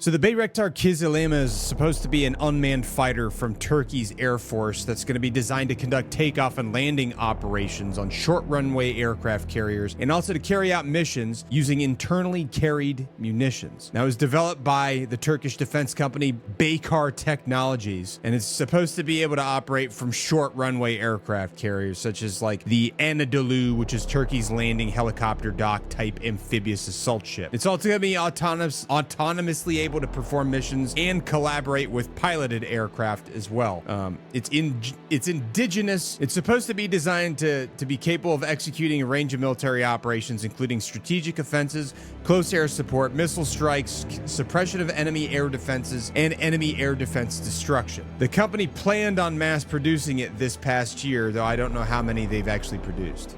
So the Bayraktar Kizilema is supposed to be an unmanned fighter from Turkey's Air Force that's going to be designed to conduct takeoff and landing operations on short runway aircraft carriers and also to carry out missions using internally carried munitions. Now, it was developed by the Turkish defense company Baykar Technologies, and it's supposed to be able to operate from short runway aircraft carriers such as like the Anadolu, which is Turkey's landing helicopter dock type amphibious assault ship. It's also going to be autonomously able to perform missions and collaborate with piloted aircraft as well. It's indigenous. It's supposed to be designed to be capable of executing a range of military operations, including strategic offenses, close air support, missile strikes, suppression of enemy air defenses, and enemy air defense destruction. The company planned on mass producing it this past year, though I don't know how many they've actually produced.